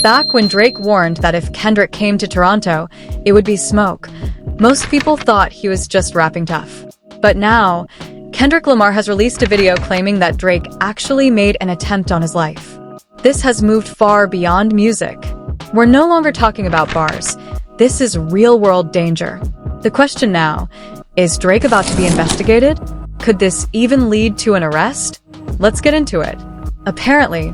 Back when Drake warned that if Kendrick came to Toronto, it would be smoke, most people thought he was just rapping tough. But now, Kendrick Lamar has released a video claiming that Drake actually made an attempt on his life. This has moved far beyond music. We're no longer talking about bars. This is real-world danger. The question now, is Drake about to be investigated? Could this even lead to an arrest? Let's get into it. Apparently,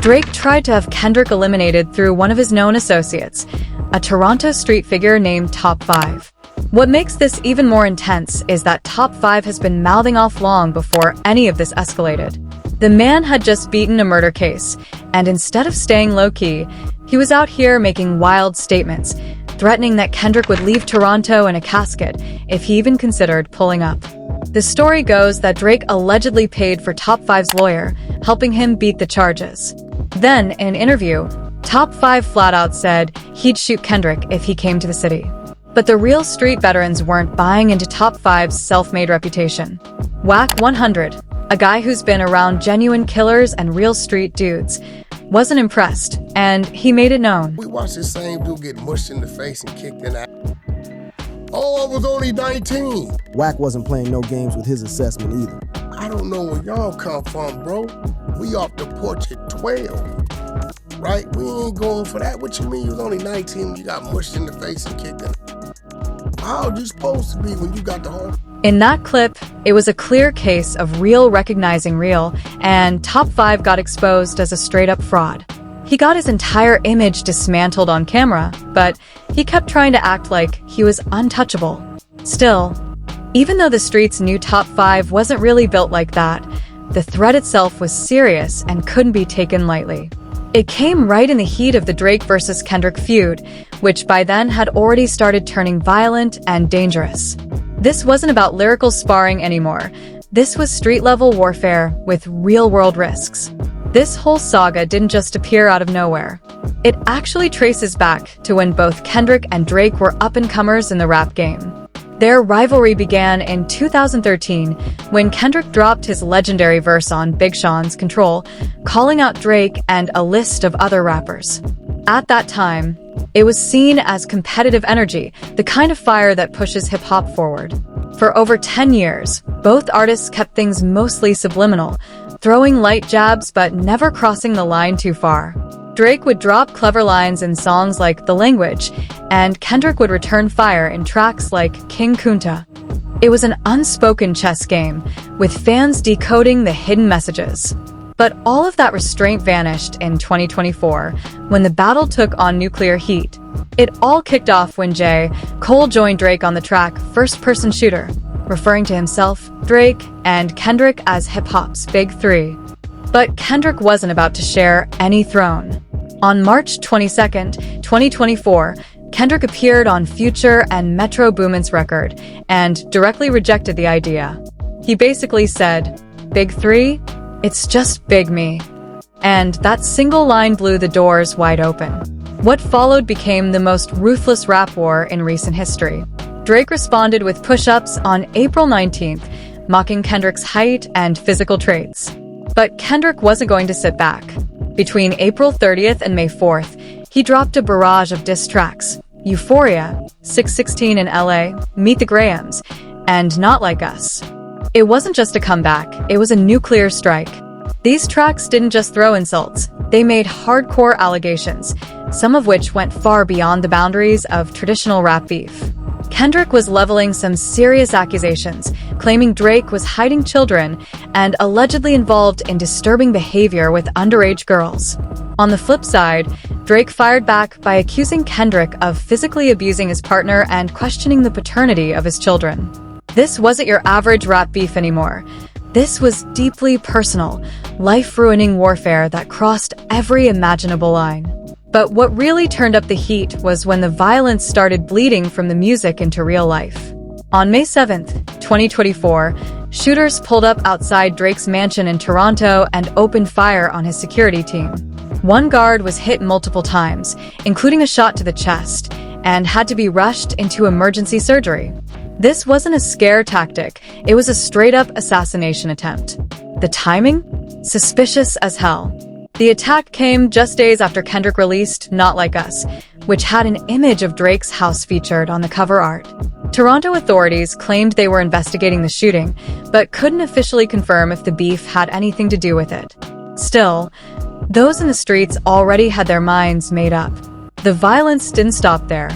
Drake tried to have Kendrick eliminated through one of his known associates, a Toronto street figure named Top 5. What makes this even more intense is that Top 5 has been mouthing off long before any of this escalated. The man had just beaten a murder case, and instead of staying low-key, he was out here making wild statements, threatening that Kendrick would leave Toronto in a casket if he even considered pulling up. The story goes that Drake allegedly paid for Top 5's lawyer, helping him beat the charges. Then, in an interview, Top 5 flat out said he'd shoot Kendrick if he came to the city. But the real street veterans weren't buying into Top 5's self-made reputation. Whack 100, a guy who's been around genuine killers and real street dudes, wasn't impressed, and he made it known. We watched the same dude get mushed in the face and kicked in the ass. Oh, I was only 19. Whack wasn't playing no games with his assessment either. I don't know where y'all come from, bro. We off the porch at 12, right? We ain't going for that. What you mean you was only 19 when you got mushed in the face and kicked in? How old you supposed to be when you got the home? In that clip, it was a clear case of real recognizing real, and Top 5 got exposed as a straight-up fraud. He got his entire image dismantled on camera, but he kept trying to act like he was untouchable. Still, even though the streets knew Top 5 wasn't really built like that, the threat itself was serious and couldn't be taken lightly. It came right in the heat of the Drake versus Kendrick feud, which by then had already started turning violent and dangerous. This wasn't about lyrical sparring anymore. This was street-level warfare with real-world risks. This whole saga didn't just appear out of nowhere. It actually traces back to when both Kendrick and Drake were up-and-comers in the rap game. Their rivalry began in 2013 when Kendrick dropped his legendary verse on Big Sean's Control, calling out Drake and a list of other rappers. At that time, it was seen as competitive energy, the kind of fire that pushes hip-hop forward. For over 10 years, both artists kept things mostly subliminal, throwing light jabs but never crossing the line too far. Drake would drop clever lines in songs like The Language, and Kendrick would return fire in tracks like King Kunta. It was an unspoken chess game, with fans decoding the hidden messages. But all of that restraint vanished in 2024, when the battle took on nuclear heat. It all kicked off when J. Cole joined Drake on the track First Person Shooter, referring to himself, Drake, and Kendrick as hip-hop's Big Three. But Kendrick wasn't about to share any throne. On March 22, 2024, Kendrick appeared on Future and Metro Boomin's record and directly rejected the idea. He basically said, "Big Three? It's just Big Me." And that single line blew the doors wide open. What followed became the most ruthless rap war in recent history. Drake responded with push-ups on April 19th, mocking Kendrick's height and physical traits. But Kendrick wasn't going to sit back. Between April 30th and May 4th, he dropped a barrage of diss tracks: Euphoria, 616 in LA, Meet the Grahams, and Not Like Us. It wasn't just a comeback, it was a nuclear strike. These tracks didn't just throw insults, they made hardcore allegations, some of which went far beyond the boundaries of traditional rap beef. Kendrick was leveling some serious accusations, claiming Drake was hiding children and allegedly involved in disturbing behavior with underage girls. On the flip side, Drake fired back by accusing Kendrick of physically abusing his partner and questioning the paternity of his children. This wasn't your average rap beef anymore. This was deeply personal, life-ruining warfare that crossed every imaginable line. But what really turned up the heat was when the violence started bleeding from the music into real life. On May 7th, 2024, shooters pulled up outside Drake's mansion in Toronto and opened fire on his security team. One guard was hit multiple times, including a shot to the chest, and had to be rushed into emergency surgery. This wasn't a scare tactic, it was a straight-up assassination attempt. The timing? Suspicious as hell. The attack came just days after Kendrick released Not Like Us, which had an image of Drake's house featured on the cover art. Toronto authorities claimed they were investigating the shooting, but couldn't officially confirm if the beef had anything to do with it. Still, those in the streets already had their minds made up. The violence didn't stop there.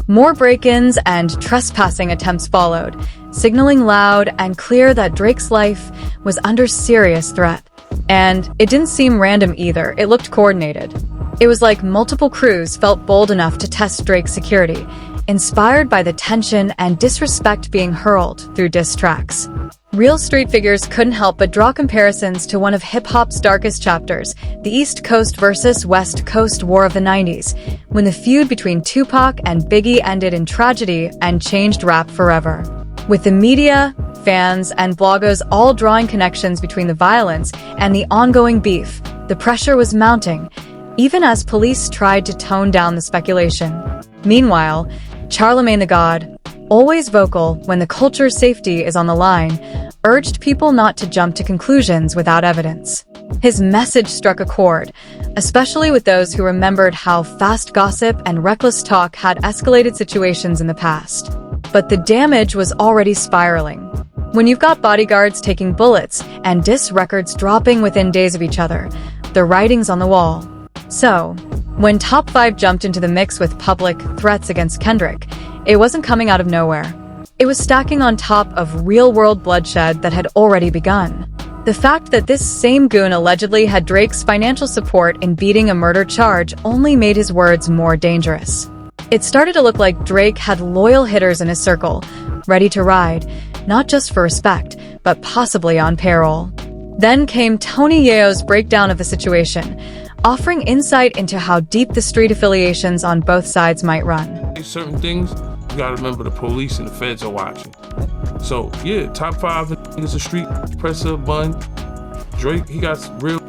More break-ins and trespassing attempts followed, signaling loud and clear that Drake's life was under serious threat. And it didn't seem random either, it looked coordinated. It was like multiple crews felt bold enough to test Drake's security, inspired by the tension and disrespect being hurled through diss tracks. Real street figures couldn't help but draw comparisons to one of hip-hop's darkest chapters, the East Coast versus West Coast War of the 90s, when the feud between Tupac and Biggie ended in tragedy and changed rap forever. With the media, fans, and bloggers all drawing connections between the violence and the ongoing beef, the pressure was mounting, even as police tried to tone down the speculation. Meanwhile, Charlemagne the God, always vocal when the culture's safety is on the line, urged people not to jump to conclusions without evidence. His message struck a chord, especially with those who remembered how fast gossip and reckless talk had escalated situations in the past. But the damage was already spiraling. When you've got bodyguards taking bullets and diss records dropping within days of each other, the writing's on the wall. So, when Top 5 jumped into the mix with public threats against Kendrick, it wasn't coming out of nowhere. It was stacking on top of real-world bloodshed that had already begun. The fact that this same goon allegedly had Drake's financial support in beating a murder charge only made his words more dangerous. It started to look like Drake had loyal hitters in his circle, ready to ride, not just for respect, but possibly on payroll. Then came Tony Yayo's breakdown of the situation, offering insight into how deep the street affiliations on both sides might run. Certain things, you gotta remember the police and the feds are watching. So, yeah, Top 5 is a street presser, bun. Drake, he got real.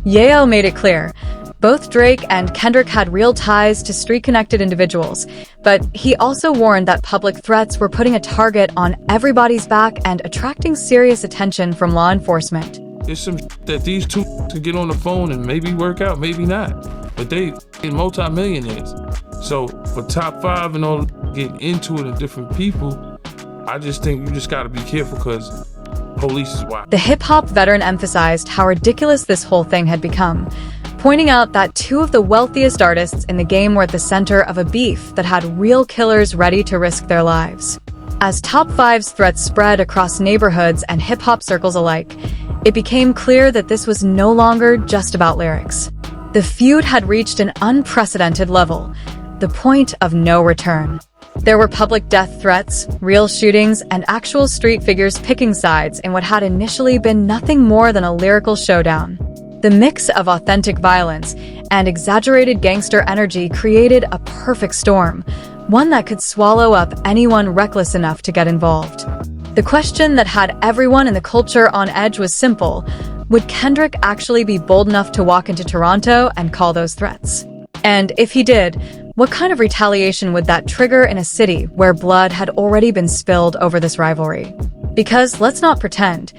Yayo made it clear. Both Drake and Kendrick had real ties to street-connected individuals, but he also warned that public threats were putting a target on everybody's back and attracting serious attention from law enforcement. There's some that these two can get on the phone and maybe work out, maybe not. But they multi-millionaires. So for Top 5 and all getting into it and different people, I just think you just gotta be careful because police is watching. The hip-hop veteran emphasized how ridiculous this whole thing had become, pointing out that two of the wealthiest artists in the game were at the center of a beef that had real killers ready to risk their lives. As Top 5's threats spread across neighborhoods and hip-hop circles alike, it became clear that this was no longer just about lyrics. The feud had reached an unprecedented level, the point of no return. There were public death threats, real shootings, and actual street figures picking sides in what had initially been nothing more than a lyrical showdown. The mix of authentic violence and exaggerated gangster energy created a perfect storm, one that could swallow up anyone reckless enough to get involved. The question that had everyone in the culture on edge was simple: would Kendrick actually be bold enough to walk into Toronto and call those threats? And if he did, what kind of retaliation would that trigger in a city where blood had already been spilled over this rivalry? Because let's not pretend,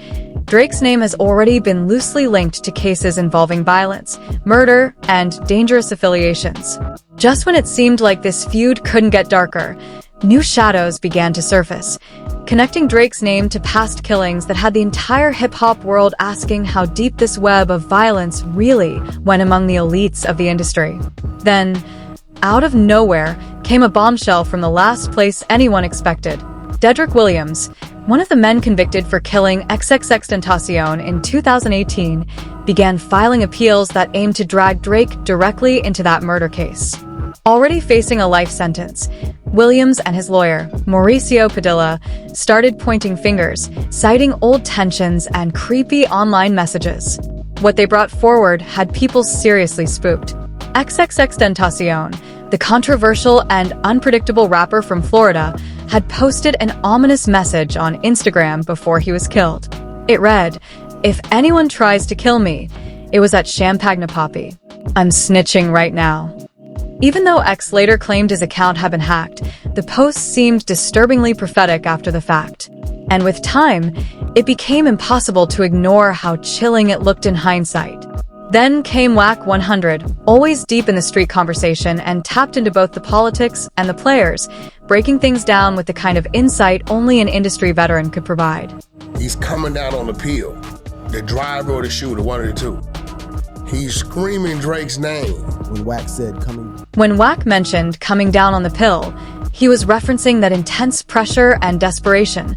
Drake's name has already been loosely linked to cases involving violence, murder, and dangerous affiliations. Just when it seemed like this feud couldn't get darker, new shadows began to surface, connecting Drake's name to past killings that had the entire hip-hop world asking how deep this web of violence really went among the elites of the industry. Then, out of nowhere, came a bombshell from the last place anyone expected. Dedrick Williams, one of the men convicted for killing XXXTentacion in 2018, began filing appeals that aimed to drag Drake directly into that murder case. Already facing a life sentence, Williams and his lawyer, Mauricio Padilla, started pointing fingers, citing old tensions and creepy online messages. What they brought forward had people seriously spooked. XXXTentacion, the controversial and unpredictable rapper from Florida, had posted an ominous message on Instagram before he was killed. It read, "If anyone tries to kill me, it was at Champagne-Papi. I'm snitching right now." Even though X later claimed his account had been hacked, the post seemed disturbingly prophetic after the fact. And with time, it became impossible to ignore how chilling it looked in hindsight. Then came Whack 100, always deep in the street conversation and tapped into both the politics and the players, breaking things down with the kind of insight only an industry veteran could provide. He's coming down on the pill, the driver or the shooter, one of the two. He's screaming Drake's name. When Whack mentioned coming down on the pill, he was referencing that intense pressure and desperation,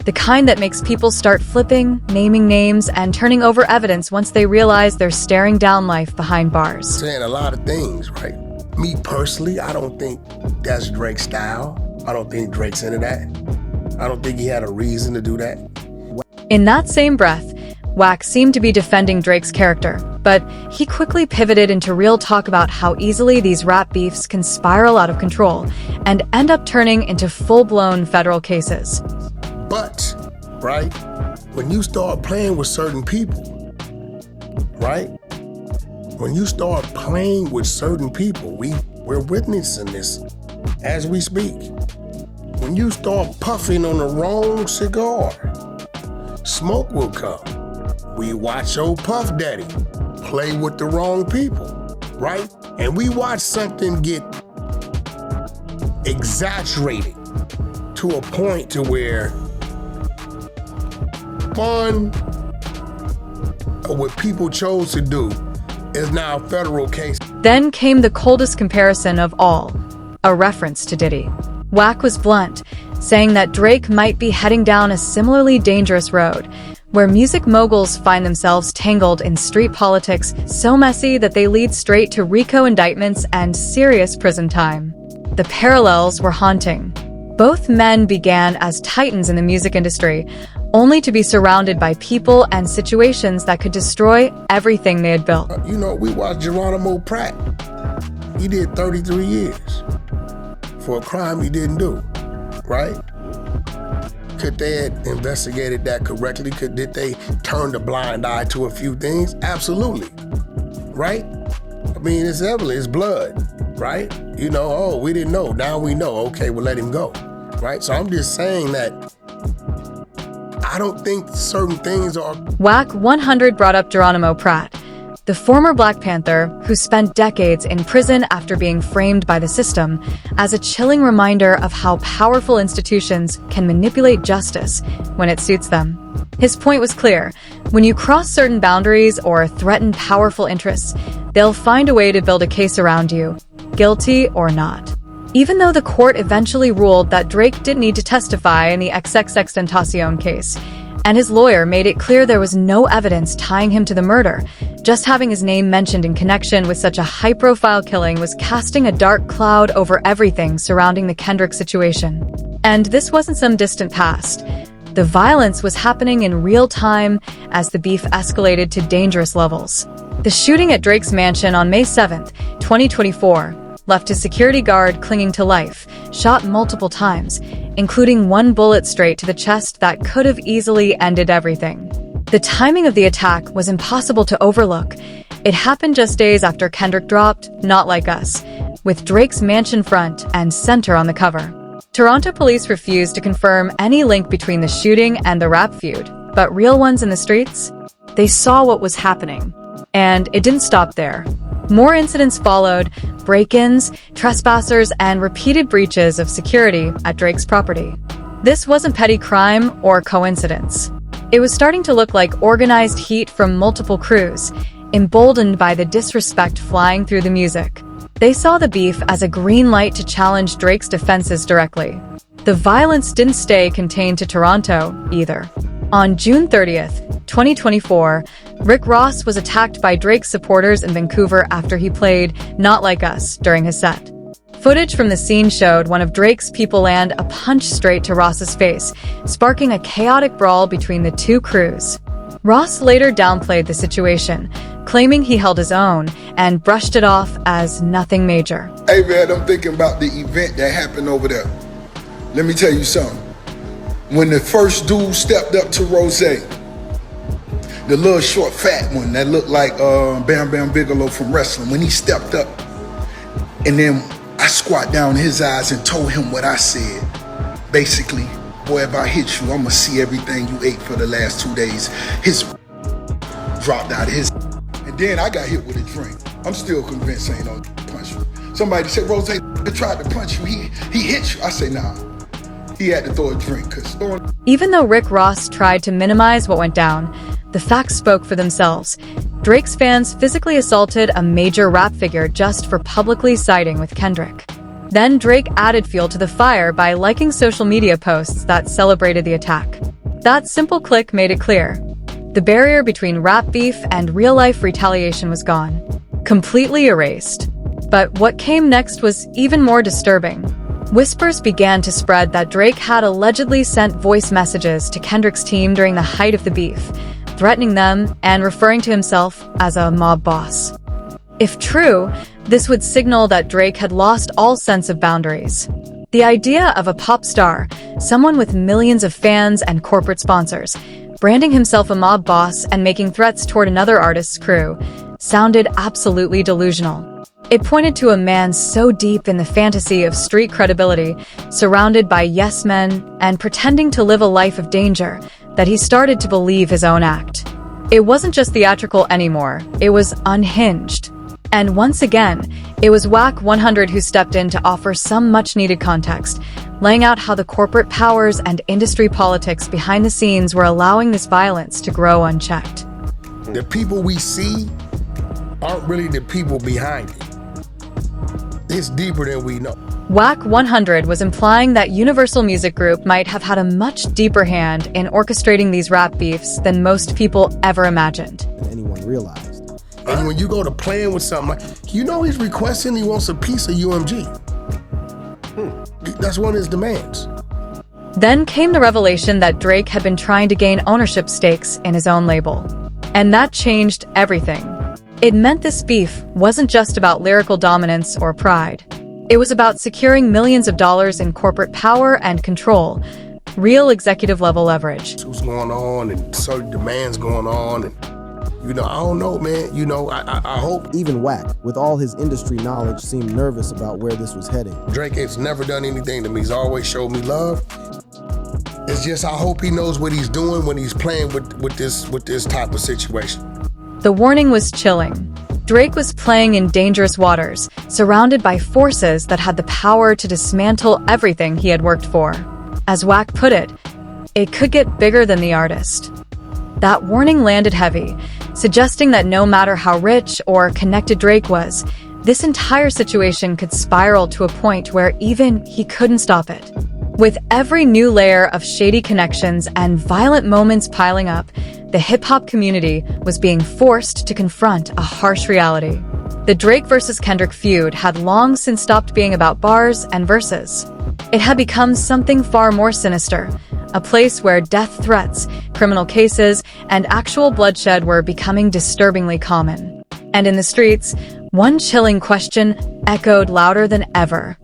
the kind that makes people start flipping, naming names, and turning over evidence once they realize they're staring down life behind bars. Saying a lot of things, right? Me personally, I don't think that's Drake's style. I don't think Drake's into that. I don't think he had a reason to do that. In that same breath, Whack seemed to be defending Drake's character, but he quickly pivoted into real talk about how easily these rap beefs can spiral out of control and end up turning into full-blown federal cases. But, right, when you start playing with certain people, right? When you start playing with certain people, we're witnessing this as we speak. When you start puffing on the wrong cigar, smoke will come. We watch old Puff Daddy play with the wrong people, right? And we watch something get exaggerated to a point to where fun or what people chose to do is now a federal case. Then came the coldest comparison of all, a reference to Diddy. Whack was blunt, saying that Drake might be heading down a similarly dangerous road, where music moguls find themselves tangled in street politics so messy that they lead straight to RICO indictments and serious prison time. The parallels were haunting. Both men began as titans in the music industry, only to be surrounded by people and situations that could destroy everything they had built. You know, we watched Geronimo Pratt. He did 33 years for a crime he didn't do, right? Could they have investigated that correctly? Did they turn the blind eye to a few things? Absolutely, right? I mean, it's evident, it's blood, right? You know, oh, we didn't know, now we know. Okay, we'll let him go, right? So I'm just saying that I don't think certain things are... Whack 100 brought up Geronimo Pratt, the former Black Panther who spent decades in prison after being framed by the system, as a chilling reminder of how powerful institutions can manipulate justice when it suits them. His point was clear: when you cross certain boundaries or threaten powerful interests, they'll find a way to build a case around you, guilty or not. Even though the court eventually ruled that Drake didn't need to testify in the XXXTentacion case, and his lawyer made it clear there was no evidence tying him to the murder, just having his name mentioned in connection with such a high-profile killing was casting a dark cloud over everything surrounding the Kendrick situation. And this wasn't some distant past. The violence was happening in real time as the beef escalated to dangerous levels. The shooting at Drake's mansion on May 7, 2024, left his security guard clinging to life, shot multiple times, including one bullet straight to the chest that could have easily ended everything. The timing of the attack was impossible to overlook. It happened just days after Kendrick dropped Not Like Us, with Drake's mansion front and center on the cover. Toronto police refused to confirm any link between the shooting and the rap feud, but real ones in the streets? They saw what was happening. And it didn't stop there. More incidents followed: break-ins, trespassers, and repeated breaches of security at Drake's property. This wasn't petty crime or coincidence. It was starting to look like organized heat from multiple crews, emboldened by the disrespect flying through the music. They saw the beef as a green light to challenge Drake's defenses directly. The violence didn't stay contained to Toronto, either. On June 30th, 2024, Rick Ross was attacked by Drake's supporters in Vancouver after he played Not Like Us during his set. Footage from the scene showed one of Drake's people land a punch straight to Ross's face, sparking a chaotic brawl between the two crews. Ross later downplayed the situation, claiming he held his own and brushed it off as nothing major. Hey man, I'm thinking about the event that happened over there. Let me tell you something. When the first dude stepped up to Rose, the little short fat one that looked like Bam Bam Bigelow from wrestling, when he stepped up, and then I squat down his eyes and told him what I said. Basically, boy, if I hit you, I'ma see everything you ate for the last 2 days. His dropped out of his, and Then I got hit with a drink. I'm still convinced ain't no punch you. Somebody said, Rose tried to punch you. He hit you. I say, nah. He had to throw a drink. Even though Rick Ross tried to minimize what went down, the facts spoke for themselves. Drake's fans physically assaulted a major rap figure just for publicly siding with Kendrick. Then Drake added fuel to the fire by liking social media posts that celebrated the attack. That simple click made it clear. The barrier between rap beef and real-life retaliation was gone, completely erased. But what came next was even more disturbing. Whispers began to spread that Drake had allegedly sent voice messages to Kendrick's team during the height of the beef, threatening them and referring to himself as a mob boss. If true, this would signal that Drake had lost all sense of boundaries. The idea of a pop star, someone with millions of fans and corporate sponsors, branding himself a mob boss and making threats toward another artist's crew, sounded absolutely delusional. It pointed to a man so deep in the fantasy of street credibility, surrounded by yes men and pretending to live a life of danger, that he started to believe his own act. It wasn't just theatrical anymore, it was unhinged. And once again, it was Wack 100 who stepped in to offer some much-needed context, laying out how the corporate powers and industry politics behind the scenes were allowing this violence to grow unchecked. The people we see aren't really the people behind it. It's deeper than we know. Wack 100 was implying that Universal Music Group might have had a much deeper hand in orchestrating these rap beefs than most people ever imagined. Than anyone realized. And when you go to playing with something like, he's requesting he wants a piece of UMG. That's one of his demands. Then came the revelation that Drake had been trying to gain ownership stakes in his own label. And that changed everything. It meant this beef wasn't just about lyrical dominance or pride. It was about securing millions of dollars in corporate power and control, real executive-level leverage. What's going on and certain demands going on. And, I don't know, man. I hope. Even Wack, with all his industry knowledge, seemed nervous about where this was heading. Drake has never done anything to me. He's always showed me love. It's just I hope he knows what he's doing when he's playing with this type of situation. The warning was chilling. Drake was playing in dangerous waters, surrounded by forces that had the power to dismantle everything he had worked for. As Wack put it could get bigger than the artist. That warning landed heavy, suggesting that no matter how rich or connected Drake was, this entire situation could spiral to a point where even he couldn't stop it. With every new layer of shady connections and violent moments piling up, the hip-hop community was being forced to confront a harsh reality. The Drake versus Kendrick feud had long since stopped being about bars and verses. It had become something far more sinister, a place where death threats, criminal cases, and actual bloodshed were becoming disturbingly common. And in the streets, one chilling question echoed louder than ever.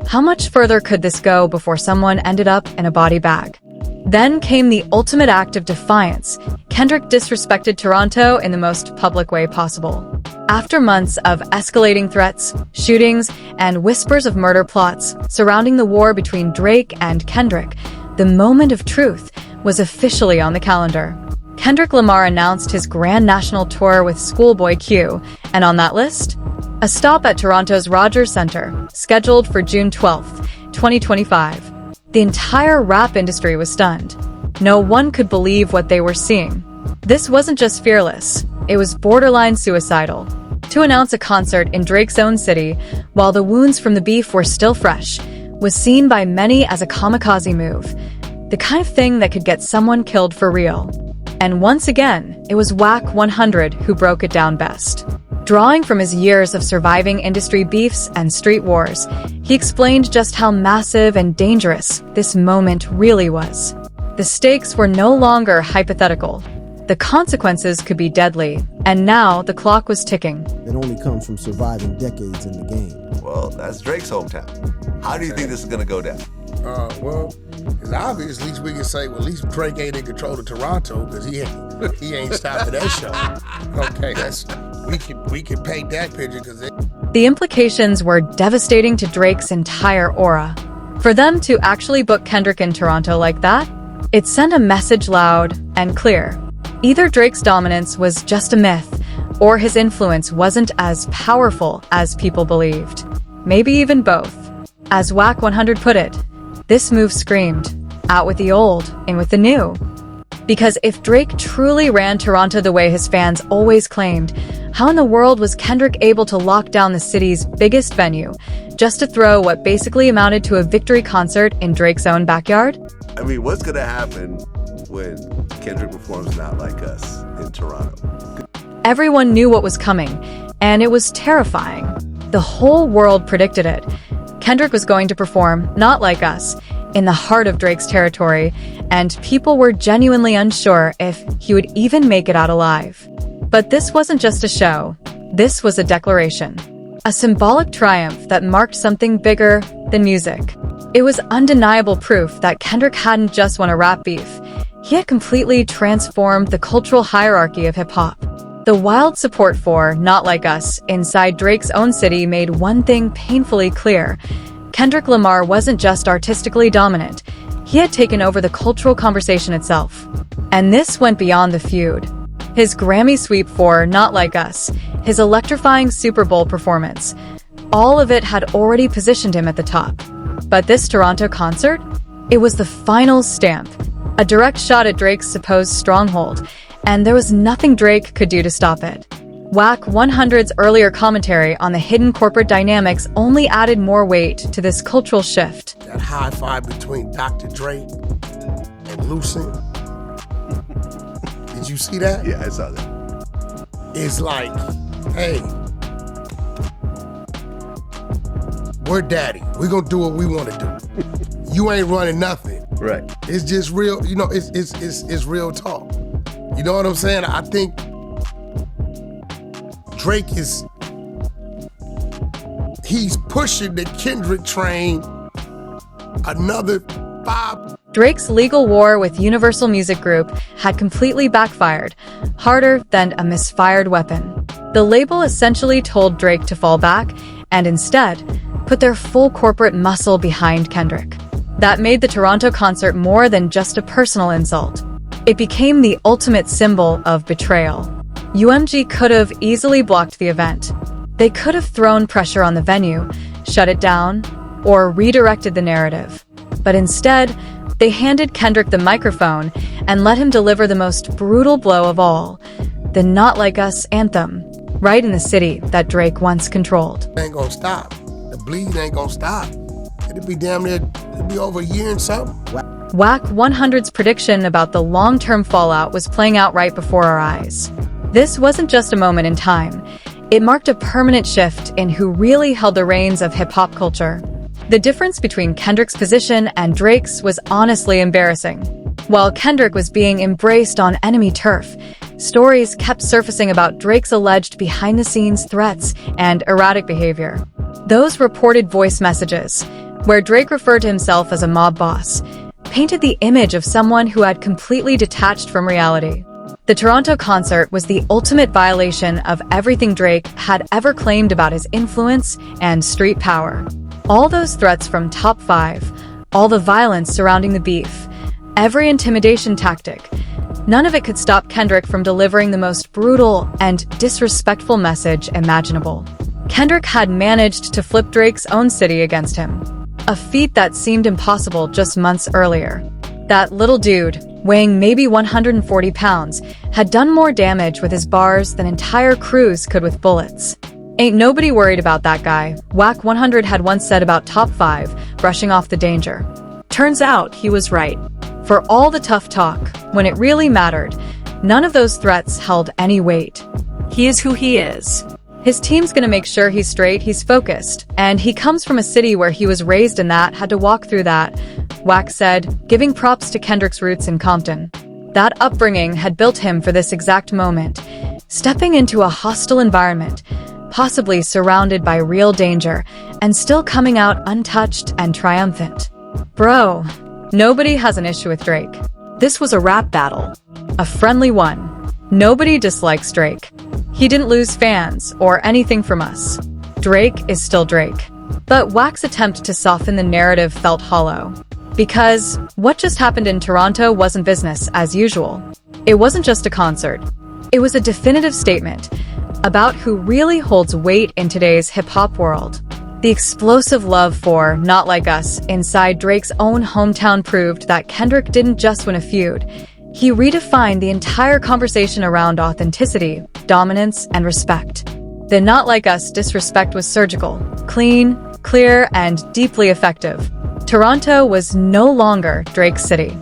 How much further could this go before someone ended up in a body bag? Then came the ultimate act of defiance. Kendrick disrespected Toronto in the most public way possible. After months of escalating threats, shootings, and whispers of murder plots surrounding the war between Drake and Kendrick, the moment of truth was officially on the calendar. Kendrick Lamar announced his grand national tour with Schoolboy Q, and on that list, a stop at Toronto's Rogers Centre, scheduled for June 12, 2025. The entire rap industry was stunned. No one could believe what they were seeing. This wasn't just fearless, it was borderline suicidal. To announce a concert in Drake's own city, while the wounds from the beef were still fresh, was seen by many as a kamikaze move, the kind of thing that could get someone killed for real. And once again, it was Wack 100 who broke it down best. Drawing from his years of surviving industry beefs and street wars, he explained just how massive and dangerous this moment really was. The stakes were no longer hypothetical. The consequences could be deadly, and now the clock was ticking. It only comes from surviving decades in the game. Well, that's Drake's hometown. How do you think this is gonna go down? Well, it's obvious. At least we can say, well, at least Drake ain't in control of Toronto because he ain't stopping that show. Okay, we can paint that picture because the implications were devastating to Drake's entire aura. For them to actually book Kendrick in Toronto like that, it sent a message loud and clear. Either Drake's dominance was just a myth, or his influence wasn't as powerful as people believed. Maybe even both. As Whack 100 put it, this move screamed, out with the old, in with the new. Because if Drake truly ran Toronto the way his fans always claimed, how in the world was Kendrick able to lock down the city's biggest venue just to throw what basically amounted to a victory concert in Drake's own backyard? I mean, what's gonna happen when Kendrick performs Not Like Us in Toronto? Everyone knew what was coming, and it was terrifying. The whole world predicted it. Kendrick was going to perform Not Like Us in the heart of Drake's territory, and people were genuinely unsure if he would even make it out alive. But this wasn't just a show. This was a declaration. A symbolic triumph that marked something bigger than music. It was undeniable proof that Kendrick hadn't just won a rap beef. He had completely transformed the cultural hierarchy of hip-hop. The wild support for Not Like Us inside Drake's own city made one thing painfully clear. Kendrick Lamar wasn't just artistically dominant. He had taken over the cultural conversation itself. And this went beyond the feud. His Grammy sweep for Not Like Us, his electrifying Super Bowl performance, all of it had already positioned him at the top. But this Toronto concert? It was the final stamp. A direct shot at Drake's supposed stronghold, and there was nothing Drake could do to stop it. Whack 100's earlier commentary on the hidden corporate dynamics only added more weight to this cultural shift. That high five between Dr. Dre and Lucent. Did you see that? Yeah, I saw that. It's like, hey, we're daddy. We're gonna do what we wanna do. You ain't running nothing. Right. It's just real, you know, it's real talk. You know what I'm saying? I think Drake he's pushing the Kendrick train another 5. Drake's legal war with Universal Music Group had completely backfired, harder than a misfired weapon. The label essentially told Drake to fall back and instead put their full corporate muscle behind Kendrick. That made the Toronto concert more than just a personal insult. It became the ultimate symbol of betrayal. UMG could have easily blocked the event. They could have thrown pressure on the venue, shut it down, or redirected the narrative. But instead, they handed Kendrick the microphone and let him deliver the most brutal blow of all, the Not Like Us anthem, right in the city that Drake once controlled. Ain't gonna stop. The bleed ain't gonna stop. It'll be damn near, it'll be over a year and something. Whack 100's prediction about the long-term fallout was playing out right before our eyes. This wasn't just a moment in time. It marked a permanent shift in who really held the reins of hip-hop culture. The difference between Kendrick's position and Drake's was honestly embarrassing. While Kendrick was being embraced on enemy turf, stories kept surfacing about Drake's alleged behind-the-scenes threats and erratic behavior. Those reported voice messages, where Drake referred to himself as a mob boss, painted the image of someone who had completely detached from reality. The Toronto concert was the ultimate violation of everything Drake had ever claimed about his influence and street power. All those threats from Top 5, all the violence surrounding the beef, every intimidation tactic, none of it could stop Kendrick from delivering the most brutal and disrespectful message imaginable. Kendrick had managed to flip Drake's own city against him, a feat that seemed impossible just months earlier. That little dude, weighing maybe 140 pounds, had done more damage with his bars than entire crews could with bullets. Ain't nobody worried about that guy, Whack 100 had once said about Top 5, brushing off the danger. Turns out he was right. For all the tough talk, when it really mattered, none of those threats held any weight. He is who he is. His team's gonna make sure he's straight, he's focused, and he comes from a city where he was raised in that, had to walk through that, Whack said, giving props to Kendrick's roots in Compton. That upbringing had built him for this exact moment, stepping into a hostile environment, possibly surrounded by real danger, and still coming out untouched and triumphant. Bro, nobody has an issue with Drake. This was a rap battle. A friendly one. Nobody dislikes Drake. He didn't lose fans or anything from us. Drake is still Drake. But Whack's attempt to soften the narrative felt hollow. Because what just happened in Toronto wasn't business as usual. It wasn't just a concert. It was a definitive statement, about who really holds weight in today's hip-hop world. The explosive love for Not Like Us inside Drake's own hometown proved that Kendrick didn't just win a feud. He redefined the entire conversation around authenticity, dominance, and respect. The Not Like Us disrespect was surgical, clean, clear, and deeply effective. Toronto was no longer Drake's city.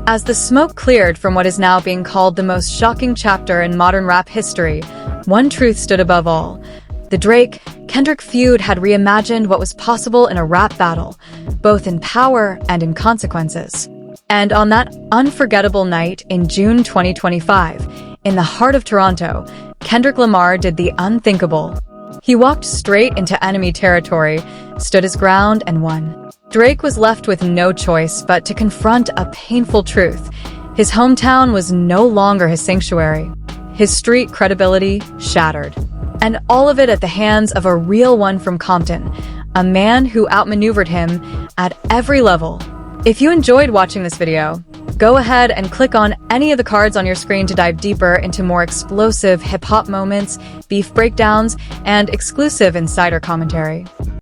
As the smoke cleared from what is now being called the most shocking chapter in modern rap history, one truth stood above all. The Drake-Kendrick feud had reimagined what was possible in a rap battle, both in power and in consequences. And on that unforgettable night in June 2025, in the heart of Toronto, Kendrick Lamar did the unthinkable. He walked straight into enemy territory, stood his ground, and won. Drake was left with no choice but to confront a painful truth. His hometown was no longer his sanctuary. His street credibility shattered. And all of it at the hands of a real one from Compton, a man who outmaneuvered him at every level. If you enjoyed watching this video, go ahead and click on any of the cards on your screen to dive deeper into more explosive hip-hop moments, beef breakdowns, and exclusive insider commentary.